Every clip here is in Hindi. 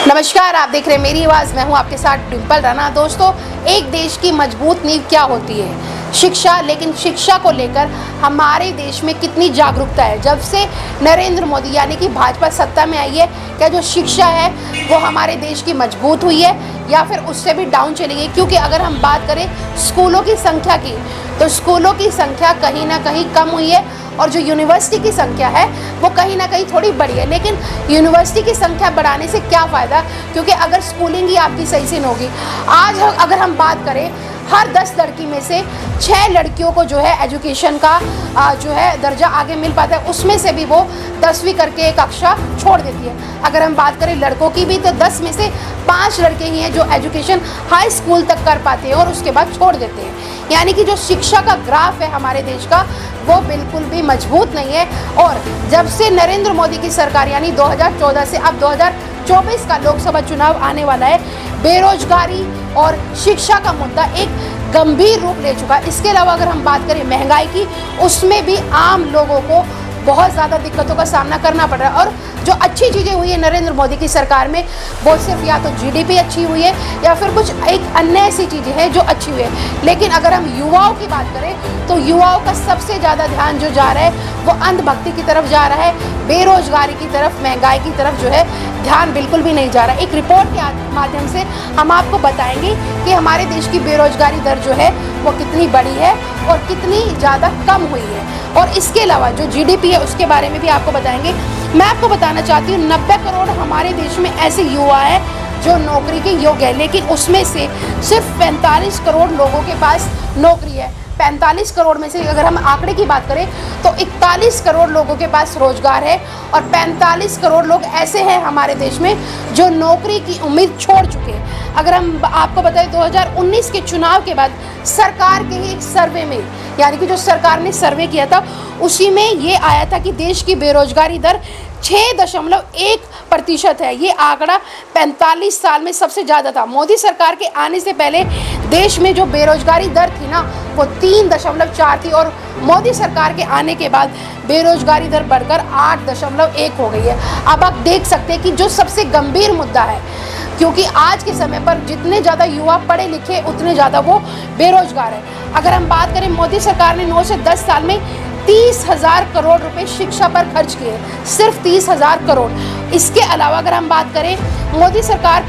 नमस्कार, आप देख रहे हैं मेरी आवाज़। मैं हूं आपके साथ डिम्पल राणा। दोस्तों, एक देश की मजबूत नींव क्या होती है? शिक्षा। लेकिन शिक्षा को लेकर हमारे देश में कितनी जागरूकता है? जब से नरेंद्र मोदी यानी कि भाजपा सत्ता में आई है, क्या जो शिक्षा है वो हमारे देश की मजबूत हुई है या फिर उससे भी डाउन चली गई? क्योंकि अगर हम बात करें स्कूलों की संख्या की, तो स्कूलों की संख्या कहीं ना कहीं कम हुई है और जो यूनिवर्सिटी की संख्या है वो कहीं ना कहीं थोड़ी बढ़ी है। लेकिन यूनिवर्सिटी की संख्या बढ़ाने से क्या फ़ायदा, क्योंकि अगर स्कूलिंग ही आपकी सही से नहीं होगी। आज अगर हम बात करें, हर 10 लड़की में से 6 लड़कियों को जो है एजुकेशन का जो है दर्जा आगे मिल पाता है, उसमें से भी वो 10वीं करके कक्षा छोड़ देती है। अगर हम बात करें लड़कों की भी, तो 10 में से 5 लड़के ही हैं जो एजुकेशन हाई स्कूल तक कर पाते हैं और उसके बाद छोड़ देते हैं। यानी कि जो शिक्षा का ग्राफ है हमारे देश का, वो बिल्कुल भी मजबूत नहीं है। और जब से नरेंद्र मोदी की सरकार यानी 2014 से अब 2024 का लोकसभा चुनाव आने वाला है, बेरोजगारी और शिक्षा का मुद्दा एक गंभीर रूप ले चुका है। इसके अलावा अगर हम बात करें महंगाई की, उसमें भी आम लोगों को बहुत ज़्यादा दिक्कतों का सामना करना पड़ रहा है। और जो अच्छी चीज़ें हुई है नरेंद्र मोदी की सरकार में, वो सिर्फ या तो जीडीपी अच्छी हुई है या फिर कुछ एक अन्य ऐसी चीज़ें हैं जो अच्छी हुई है। लेकिन अगर हम युवाओं की बात करें, तो युवाओं का सबसे ज़्यादा ध्यान जो जा रहा है वो अंधभक्ति की तरफ जा रहा है, बेरोजगारी की तरफ, महंगाई की तरफ जो है ध्यान बिल्कुल भी नहीं जा रहा है। एक रिपोर्ट के माध्यम से हम आपको बताएंगे कि हमारे देश की बेरोजगारी दर जो है वो कितनी बड़ी है और कितनी ज़्यादा कम हुई है। और इसके अलावा जो जीडीपी है उसके बारे में भी आपको बताएंगे। मैं आपको बताना चाहती हूँ, 90 करोड़ हमारे देश में ऐसे युवा है जो नौकरी के योग्य है, लेकिन उसमें से सिर्फ 45 करोड़ लोगों के पास नौकरी है। 45 करोड़ में से अगर हम आंकड़े की बात करें तो 41 करोड़ लोगों के पास रोजगार है और 45 करोड़ लोग ऐसे हैं हमारे देश में जो नौकरी की उम्मीद छोड़ चुके हैं। अगर हम आपको बताएं, 2019 के चुनाव के बाद सरकार के ही एक सर्वे में, यानी कि जो सरकार ने सर्वे किया था, उसी में ये आया था कि देश की बेरोजगारी दर 6.1% है। ये आंकड़ा 45 साल में सबसे ज़्यादा था। मोदी सरकार के आने से पहले देश में जो बेरोजगारी दर थी ना, वो 3.4 थी और मोदी सरकार के आने के बाद बेरोजगारी दर बढ़कर 8.1 हो गई है। अब आप देख सकते हैं कि जो सबसे गंभीर मुद्दा है, क्योंकि आज के समय पर जितने ज़्यादा युवा पढ़े लिखे उतने ज़्यादा वो बेरोजगार है। अगर हम बात करें, मोदी सरकार ने 9 से 10 साल में 30,000 करोड़ रुपए शिक्षा पर खर्च किए, सिर्फ 30,000 करोड़। इसके अलावा अगर हम बात करें, मोदी सरकार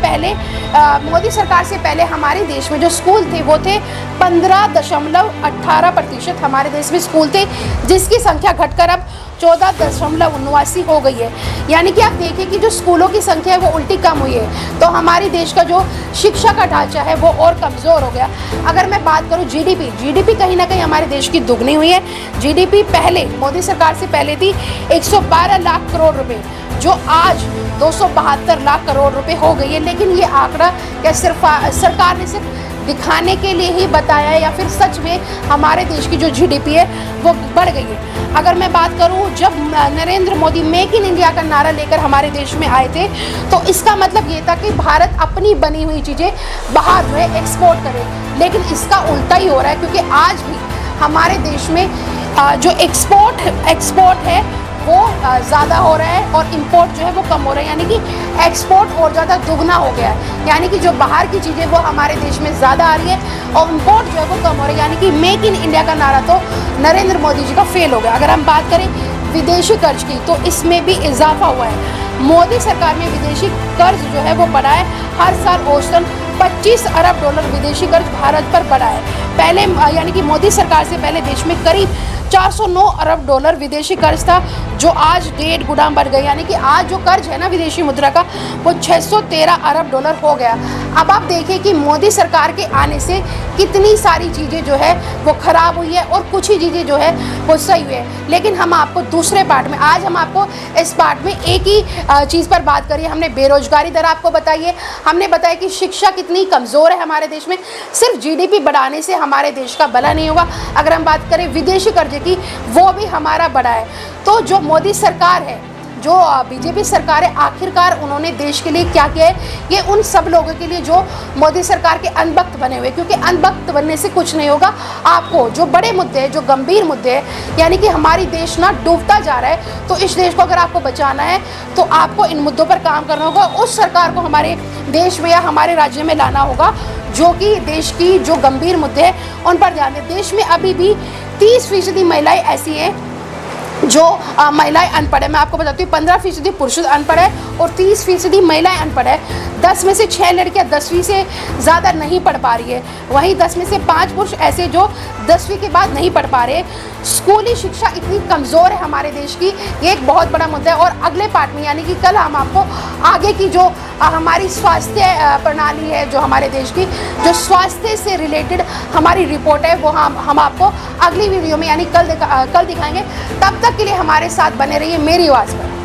से पहले हमारे देश में जो स्कूल थे वो थे 15.18% हमारे देश में स्कूल थे, जिसकी संख्या घटकर अब 14.79 हो गई है। यानी कि आप देखिए कि जो स्कूलों की संख्या है वो उल्टी कम हुई है, तो हमारे देश का जो शिक्षा का ढांचा है वो और कमज़ोर हो गया। अगर मैं बात करूं जीडीपी कहीं ना कहीं हमारे देश की दुगनी हुई है। जीडीपी पहले मोदी सरकार से पहले थी 112 लाख करोड़ रुपए, जो आज 272 लाख करोड़ रुपए हो गई है। लेकिन ये आंकड़ा क्या सिर्फ सरकार ने सिर्फ दिखाने के लिए ही बताया है या फिर सच में हमारे देश की जो जीडीपी है वो बढ़ गई है? अगर मैं बात करूं, जब Narendra Modi make in India का नारा लेकर हमारे देश में आए थे, तो इसका मतलब ये था कि भारत अपनी बनी हुई चीज़ें बाहर जो है एक्सपोर्ट करे। लेकिन इसका उल्टा ही हो रहा है, क्योंकि आज भी हमारे देश में जो एक्सपोर्ट है वो ज़्यादा हो रहा है और इंपोर्ट जो है वो कम हो रहा है। यानी कि एक्सपोर्ट और ज़्यादा दुगना हो गया है, यानी कि जो बाहर की चीज़ें वो हमारे देश में ज़्यादा आ रही है और इंपोर्ट जो है वो कम हो रहा है। यानी कि मेक इन इंडिया का नारा तो नरेंद्र मोदी जी का फेल हो गया। अगर हम बात करें विदेशी कर्ज की, तो इसमें भी इजाफा हुआ है। मोदी सरकार ने विदेशी कर्ज जो है वो बढ़ा है। हर साल औसतन 25 अरब डॉलर विदेशी कर्ज भारत पर बढ़ा है। पहले यानी कि मोदी सरकार से पहले देश में करीब 409 अरब डॉलर विदेशी कर्ज था, जो आज 1.5 गुना बढ़ गया। यानी कि आज जो कर्ज है ना विदेशी मुद्रा का, वो 613 अरब डॉलर हो गया। अब आप देखिए कि मोदी सरकार के आने से कितनी सारी चीज़ें जो है वो ख़राब हुई है और कुछ ही चीज़ें जो है वो सही हुई है। लेकिन हम आपको दूसरे पार्ट में, आज हम आपको इस पार्ट में एक ही चीज़ पर बात करिए। हमने बेरोजगारी दर आपको बताई है, हमने बताया कि शिक्षा कितनी कमज़ोर है हमारे देश में। सिर्फ जीडीपी बढ़ाने से हमारे देश का भला नहीं होगा। अगर हम बात करें विदेशी कर्ज की, वो भी हमारा बढ़ा है। तो जो मोदी सरकार है जो बीजेपी सरकार है, आखिरकार उन्होंने देश के लिए क्या किया है, ये उन सब लोगों के लिए जो मोदी सरकार के अनभक्त बने हुए, क्योंकि अनभक्त बनने से कुछ नहीं होगा। आपको जो बड़े मुद्दे हैं, जो गंभीर मुद्दे हैं, यानी कि हमारी देश ना डूबता जा रहा है, तो इस देश को अगर आपको बचाना है तो आपको इन मुद्दों पर काम करना होगा। उस सरकार को हमारे देश में या हमारे राज्य में लाना होगा जो कि देश की जो गंभीर मुद्दे हैं उन पर ध्यान दें। देश में अभी भी 30% महिलाएं ऐसी हैं जो महिलाएं अनपढ़ है। मैं आपको बताती हूँ, 15% पुरुष अनपढ़ है और 30% महिलाएं अनपढ़ है। 10 में से 6 लड़कियां 10वीं से ज़्यादा नहीं पढ़ पा रही है, वहीं 10 में से 5 पुरुष ऐसे जो 10वीं के बाद नहीं पढ़ पा रहे। स्कूली शिक्षा इतनी कमज़ोर है हमारे देश की, ये एक बहुत बड़ा मुद्दा है। और अगले पार्ट में यानी कि कल हम आपको आगे की जो हमारी स्वास्थ्य प्रणाली है, जो हमारे देश की जो स्वास्थ्य से रिलेटेड हमारी रिपोर्ट है, वो हम आपको अगली वीडियो में यानी कल दिखाएंगे। तब तक के लिए हमारे साथ बने रहिए मेरी आवाज़ पर।